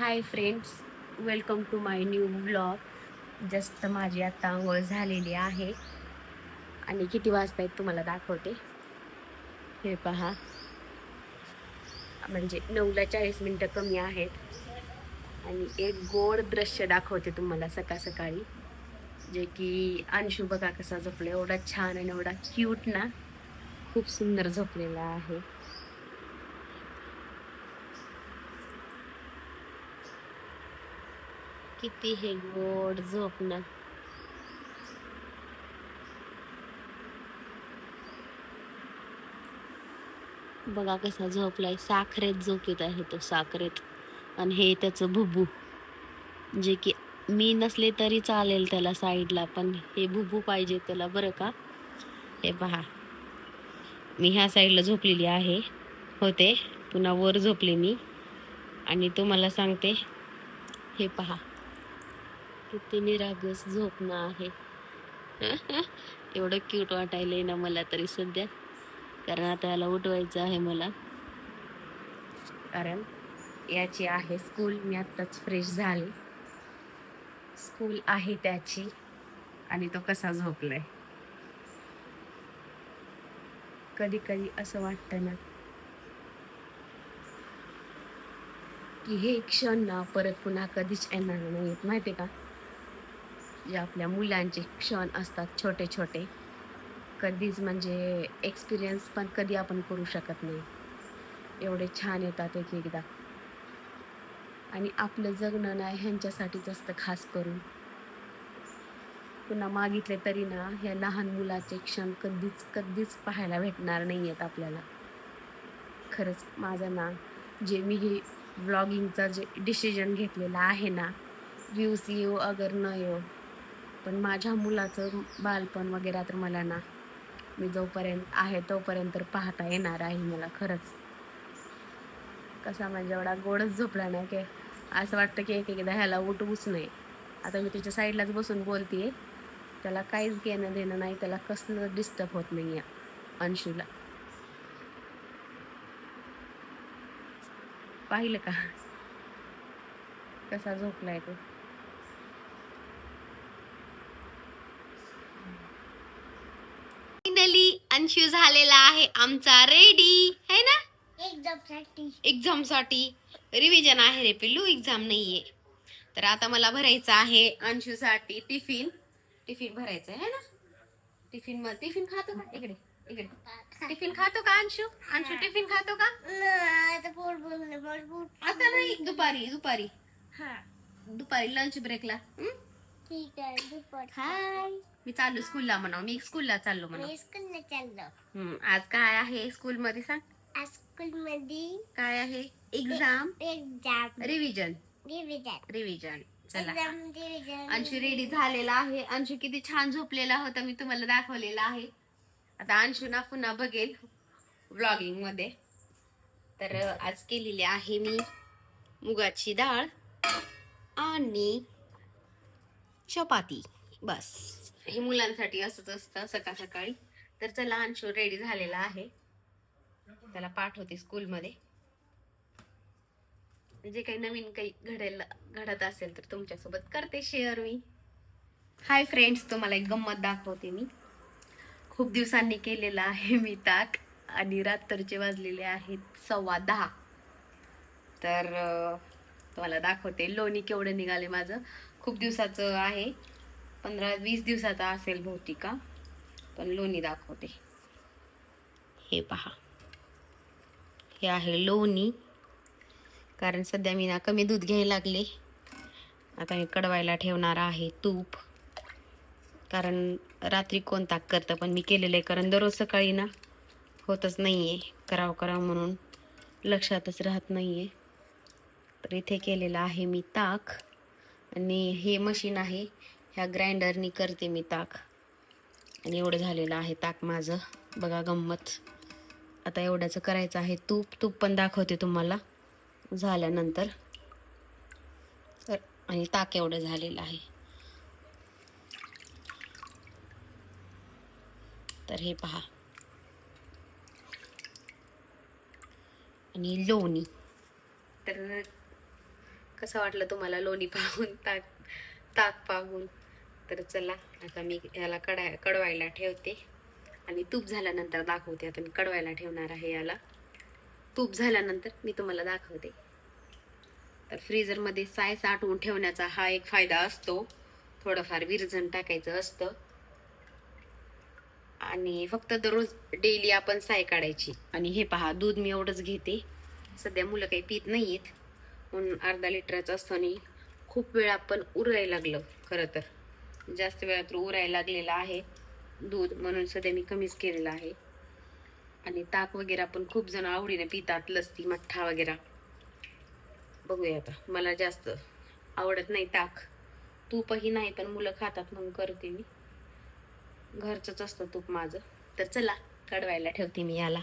High friends, welcome to my new blog. Just माझी आता आंघोळ झालेली आहे आणि किती वाजता आहेत तुम्हाला दाखवते. हे पहा, म्हणजे 9:40 कमी आहेत आणि एक गोड दृश्य दाखवते तुम्हाला सकाळ सकाळी. जे की अंशू बघा कसा झोपला, एवढा छान आणि एवढा क्यूट ना, खूप सुंदर झोपलेला आहे. किती हे गोड झोपणं. बघा कसा झोपलाय, साखरेत झोपेत आहे तो, साखरेत. आणि हे त्याचं बुबू, जे की मी नसले तरी चालेल त्याला साईडला, पण हे बुबू पाहिजे त्याला बरं का. हे पहा, मी ह्या साईडला झोपलेली आहे होते, पुन्हा वर झोपले मी. आणि तुम्हाला सांगते, हे पहा किती निरागस झोपणं आहे. एवढं क्यूट वाटायलंय ना मला तरी सध्या, कारण आता याला उठवायचं आहे मला, कारण याची आहे स्कूल. मी आत्ताच फ्रेश झाले, स्कूल आहे त्याची, आणि तो कसा झोपलाय. कधी कधी असं वाटतं ना की हे क्षण ना परत पुन्हा कधीच येणार नाहीत, माहितीये का. जे आपल्या मुलांचे क्षण असतात छोटे छोटे, कधीच म्हणजे एक्सपिरियन्स पण कधी आपण करू शकत नाही, एवढे छान येतात एक एकदा. आणि आपलं जगणं ना ह्यांच्यासाठीच असतं खास करून. पुन्हा मागितले तरी ना ह्या लहान मुलाचे क्षण कधीच कधीच पाहायला भेटणार नाहीयेत आपल्याला. खरंच माझं ना, जे मी हे व्लॉगिंगचा जे डिसिजन घेतलेला आहे ना, व्ह्यूज येऊ अगर न येऊ, पण माझ्या मुलाचं बालपण वगैरे तर मला ना, मी जोपर्यंत आहे तोपर्यंत तर पाहता येणार आहे मला. खरंच कसा म्हणजे एवढा गोडच झोपला ना की असं वाटतं की एक एकदा ह्याला उठवूच नये. आता मी त्याच्या साईडलाच बसून बोलतीये, त्याला काहीच घेणं देणं नाही, त्याला कसलं डिस्टर्ब होत नाहीये अंशूला. पाहिलं का कसा झोपलाय तो. फायनली अंशू झालेला आहे आमचा रेडी, है ना. एक्झाम साठी रिव्हिजन आहे रे पिल्लू, एक्झाम नाहीये. तर आता मला भरायचं आहे अंशूसाठी टिफिन. टिफिन भरायचं आहे ना. टिफिन खातो का, इकडे इकडे. टिफिन खातो का अंशू? अंशू टिफिन खातो का? आता नाही, दुपारी दुपारी दुपारी लंच ब्रेकला. ठीक आहे, दुपारी. हाय, मी चाललो स्कूलला म्हणा, मी स्कूलला चाललो म्हणा. स्कूलला चाललो. आज काय आहे स्कूल मध्ये सांग. आज स्कूल मध्ये काय आहे? एक्झाम. रिव्हिजन. रिव्हिजन. चला, अंशू रेडी झालेला आहे. अंशू किती छान झोपलेला होता, मी तुम्हाला दाखवलेला आहे. आता अंशू ना पुन्हा बघेल व्लॉगिंग मध्ये. तर आज केलेली आहे मी मुगाची डाळ आणि चपाती. बस, हे मुलांसाठी असंच असतं सकाळ सकाळी. तर चला, अंशू रेडी झालेला आहे, त्याला पाठवते स्कूल मध्ये. जे काही नवीन काही घडत असेल तर तुमच्यासोबत करते शेअर मी. हाय फ्रेंड्स, तुम्हाला एक गंमत दाखवते मी. खूप दिवसांनी केलेला आहे मी ताक, आणि रात्रीचे वाजलेले आहेत 10:15. तर तुम्हाला दाखवते लोणी केवढं निघाले माझं. खूप दिवसाचं आहे, 15-20 दिवसाचा असेल बहुतेक, पण लोणी दाखवते. हे पहा, हे आहे लोणी. कारण सध्या मी ना कमी दूध घ्यायला लागले. आता मी कडवायला ठेवणार आहे तूप, कारण रात्री कोण ताक करतं, पण मी केलेलं आहे. कारण दररोज सकाळी ना होतच नाहीये, करावं म्हणून लक्षातच राहत नाहीये. तर इथे केलेलं आहे मी ताक, आणि हे मशीन आहे, ह्या ग्राइंडरनी करते मी ताक. आणि एवढं झालेलं आहे ताक माझं. बघा गंमत. आता एवढ्याचं करायचं आहे तूप पण दाखवते तुम्हाला झाल्यानंतर. तर आणि ताक एवढं झालेलं आहे. तर हे पहा, आणि लोणी. तर कसं वाटलं तुम्हाला लोणी पाहून, ताक पाहून? तर चला आता मी याला कडवायला ठेवते आणि तूप झाल्यानंतर दाखवते. आता मी कडवायला ठेवणार आहे याला. तूप झाल्यानंतर मी तुम्हाला दाखवते. तर फ्रीजरमध्ये साय साठवून ठेवण्याचा हा एक फायदा असतो. थोडंफार विरजण टाकायचं असतं आणि फक्त दररोज डेली आपण साय काढायची. आणि हे पहा, दूध मी एवढंच घेते. सध्या मुलं काही पित नाहीयेत म्हणून अर्धा लिटरचं असतं आणि खूप वेळ आपण उरायला लागलं. खरं तर जास्त वेळा तर उरायला लागलेलं आहे दूध, म्हणून सध्या मी कमीच केलेलं आहे. आणि ताक वगैरे पण खूप जण आवडीने पितात, लस्सी मठ्ठा वगैरे. बघूया आता, मला जास्त आवडत नाही ताक, तूपही नाही, पण मुलं खातात म्हणून करते मी. घरचंच असतं तूप माझं. तर चला कडवायला ठेवते मी याला.